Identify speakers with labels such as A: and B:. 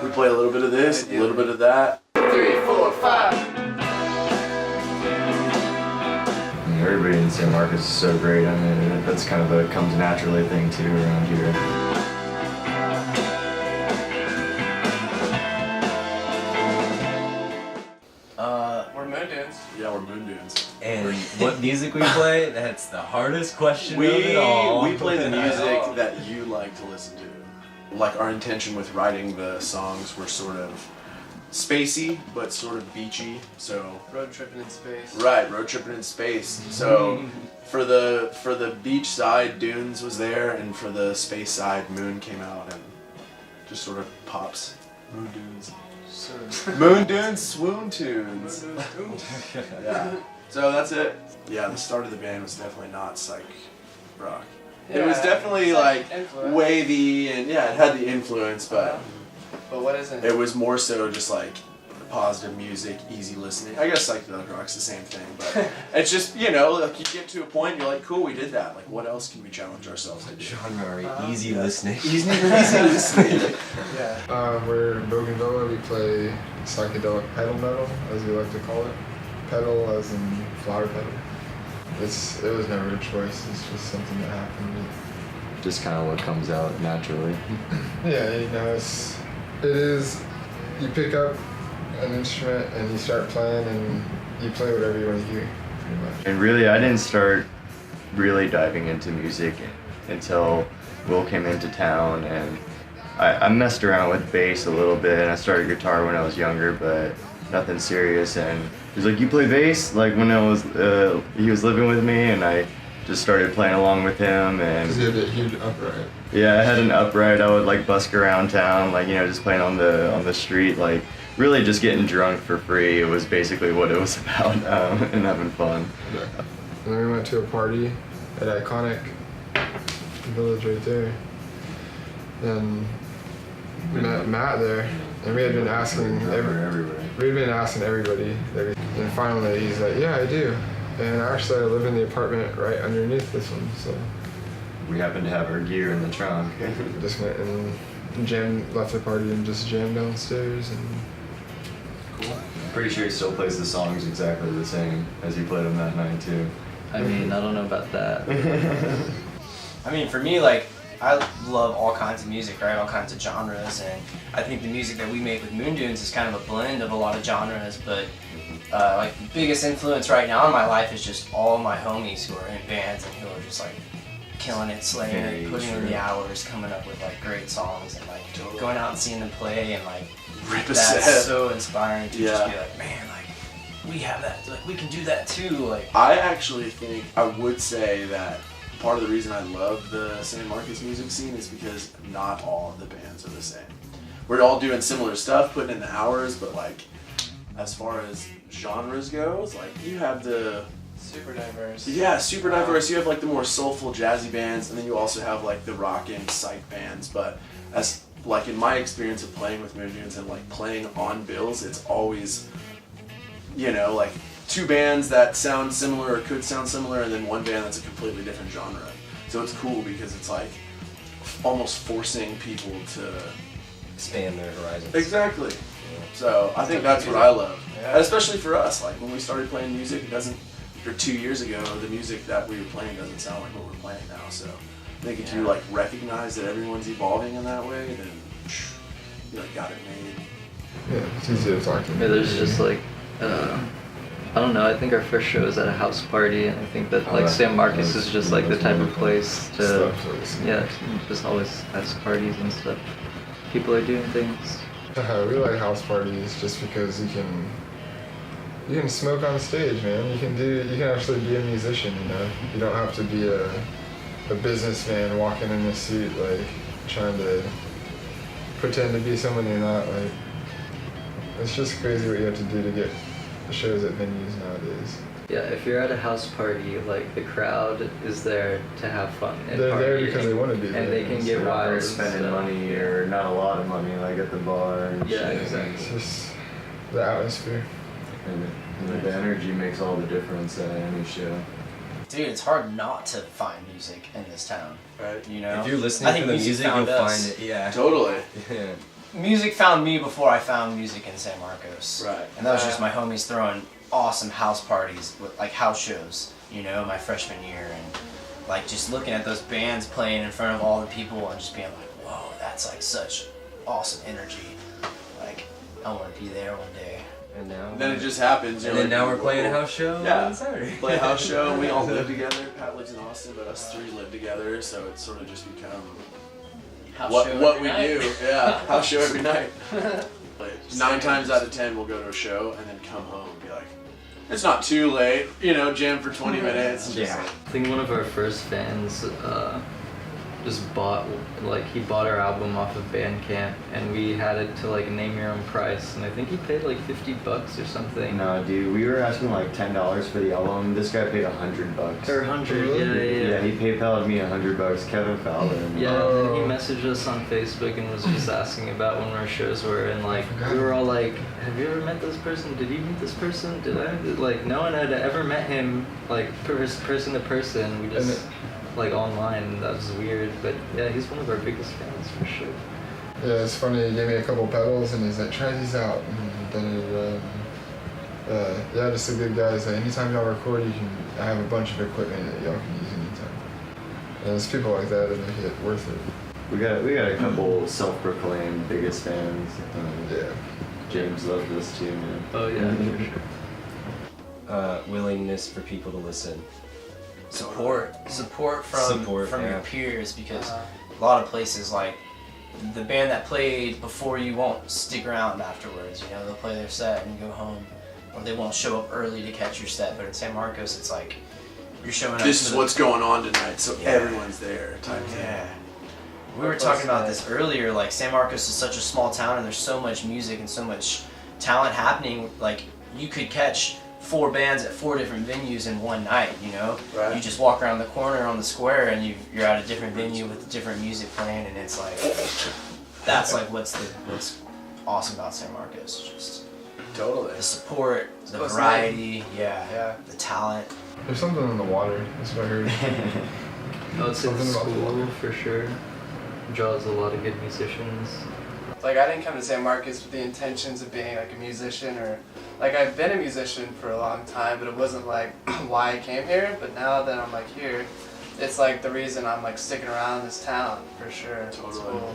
A: We play a little bit of this, a little bit of that.
B: 3, 4, 5.
C: Everybody in San Marcos is so great. I mean, that's kind of a comes naturally thing too around here.
B: We're Moon Dunes.
A: Yeah, we're Moon Dunes.
D: And what music we play, that's the hardest question of it all.
A: We play the music that you like to listen to. Like, our intention with writing the songs were sort of spacey, but sort of beachy, so...
B: Road tripping in space.
A: Right, road tripping in space. So, for the beach side, Dunes was there, and for the space side, Moon came out and just sort of pops. Moon Dunes. Moon Dunes Swoon Tunes. Yeah. So that's it. Yeah, the start of the band was definitely not psych rock.
B: Yeah,
A: it was definitely like wavy and yeah, it had the influence, but
B: what isn't
A: it was more so just like positive music, easy listening. I guess psychedelic rock's the same thing, but it's just, you know, like you get to a point, you're like, cool, we did that. Like, what else can we challenge ourselves to do?
D: Genre, easy listening.
A: Easy listening.
B: Yeah.
E: We're Bogan, we play psychedelic pedal metal, as we like to call it. Pedal as in flower pedal. It was never a choice, it's just something that happened.
C: Just kind of what comes out naturally.
E: Yeah, you know, it is, you pick up an instrument and you start playing and you play whatever you want to hear, pretty much.
C: And really, I didn't start really diving into music until Will came into town, and I messed around with bass a little bit, and I started guitar when I was younger, but nothing serious. And he was like, "You play bass?" Like when he was living with me, and I just started playing along with him. And
E: Because you had a huge upright.
C: yeah, I had an upright. I would like busk around town, like, you know, just playing on the street, like really just getting drunk for free. It was basically what it was about, and having fun.
E: Yeah. And then we went to a party at Iconic Village right there, and we met Matt there, and we had been asking everybody, and finally he's like, "Yeah, I do." And actually, I live in the apartment right underneath this one, so
C: We happened to have our gear in the trunk.
E: just went and left the party and just jammed downstairs. And
C: Cool. I'm pretty sure he still plays the songs exactly the same as he played them that night too.
D: I mean, I don't know about that.
F: I mean, for me, like, I love all kinds of music, right? All kinds of genres, and I think the music that we make with Moon Dunes is kind of a blend of a lot of genres, but like the biggest influence right now in my life is just all my homies who are in bands and who are just like killing it, slaying it, putting in the hours, coming up with like great songs, and like going out and seeing them play, and like that's so inspiring to just be like, man, like we have that, like we can do that too. Like,
A: I actually think I would say that part of the reason I love the San Marcos music scene is because not all of the bands are the same. We're all doing similar stuff, putting in the hours, but like as far as genres goes, like you have the
B: super diverse.
A: Yeah, super diverse. You have like the more soulful jazzy bands, and then you also have like the rockin' psych bands. But as like in my experience of playing with Moon Dunes and like playing on bills, it's always, you know, like two bands that sound similar or could sound similar, and then one band that's a completely different genre. So it's cool because it's like almost forcing people to
D: Expand their horizons.
A: Exactly. So I think that's what I love, and especially for us. Like when we started playing music, it doesn't. Or 2 years ago, the music that we were playing doesn't sound like what we're playing now. So I think if you like recognize that everyone's evolving in that way, then you like got it made.
E: yeah, it's easy to talk to.
G: Yeah, there's just like, I don't know, I think our first show was at a house party, and I think that like San Marcos is just like the type of place to, yeah, just always has parties and stuff. People are doing things.
E: We like house parties just because you can smoke on stage, man. You can actually be a musician, you know. You don't have to be a businessman walking in a suit, like trying to pretend to be someone you're not. Like, it's just crazy what you have to do to get shows at venues nowadays.
G: Yeah, if you're at a house party, like the crowd is there to have fun and
E: They're there
G: party,
E: because they want to be there.
G: and they can get
C: They're not
G: wild.
C: spending money or not a lot of money, like at the bar. And
G: Yeah,
C: shit.
G: exactly.
E: It's just the atmosphere.
C: And the energy makes all the difference at any show.
F: dude, it's hard not to find music in this town.
A: Right.
F: You know,
D: If you're listening
F: I
D: for
F: think
D: the music, you'll
F: found us.
D: find it. Yeah.
A: Totally.
D: Yeah.
F: music found me before I found music in San Marcos.
A: Right.
F: And that was just my homies throwing awesome house parties, like house shows, you know, my freshman year, and like just looking at those bands playing in front of all the people and just being like, whoa, that's like such awesome energy. Like, I want to be there one day.
D: And now.
A: And then it just happens.
D: And
A: you're
D: then
A: like,
D: now we're playing a
A: whoa.
D: house show
A: Yeah.
D: on Saturday.
A: Play a house show. We all live together. Pat lives in Austin, but us three live together, so it's sort of just become
F: House
A: what
F: show
A: what
F: every
A: we
F: night.
A: do. Yeah, house show every night. Like, 9 times out of 10, we'll go to a show and then come home and be like, it's not too late, you know, jam for 20 minutes. And just
C: Yeah.
A: like,
G: I think one of our first fans just bought he bought our album off of Bandcamp, and we had it to like name your own price, and I think he paid like $50 or something.
C: No, dude, we were asking like $10 for the album. This guy paid $100.
G: Or 100, yeah.
C: Yeah, he PayPal'd me $100. Kevin Fowler.
G: Yeah, and then he messaged us on Facebook and was just asking about when our shows were, and like we were all like, have you ever met this person? Did you meet this person? Did I? Like no one had ever met him like person to person. We just like online. That was weird, but yeah, he's one of our biggest fans for sure.
E: Yeah, it's funny. He gave me a couple pedals and he's like, try these out. And then yeah, just a good guy. He's like, anytime y'all record, I have a bunch of equipment that y'all can use anytime. And it's people like that that make it worth it.
C: We got a couple self-proclaimed biggest fans.
E: Yeah.
C: James loves this too, man.
G: Oh yeah, for sure.
D: Willingness for people to listen.
F: Support from
D: yeah.
F: your peers, because a lot of places, like the band that played before you won't stick around afterwards. You know, they'll play their set and go home, or they won't show up early to catch your set. But in San Marcos, it's like you're showing up.
A: this is what's going on tonight, so
F: Yeah.
A: everyone's there type thing.
F: Yeah. We were talking about this earlier. Like San Marcos is such a small town, and there's so much music and so much talent happening. Like you could catch 4 bands at 4 different venues in one night, you know?
A: Right.
F: You just walk around the corner on the square and you're at a different venue with different music playing, and it's like, that's like what's awesome about San Marcos. Just
A: Totally.
F: the support, the
B: What's
F: variety,
B: Yeah.
F: the talent.
E: There's something in the water. That's what I heard.
G: I would say the
E: Something about the
G: school
E: water.
G: for sure draws a lot of good musicians.
B: Like I didn't come to San Marcos with the intentions of being like a musician, or like I've been a musician for a long time, but it wasn't like why I came here. But now that I'm like here, it's like the reason I'm like sticking around this town for sure. It's
A: Totally.
B: cool.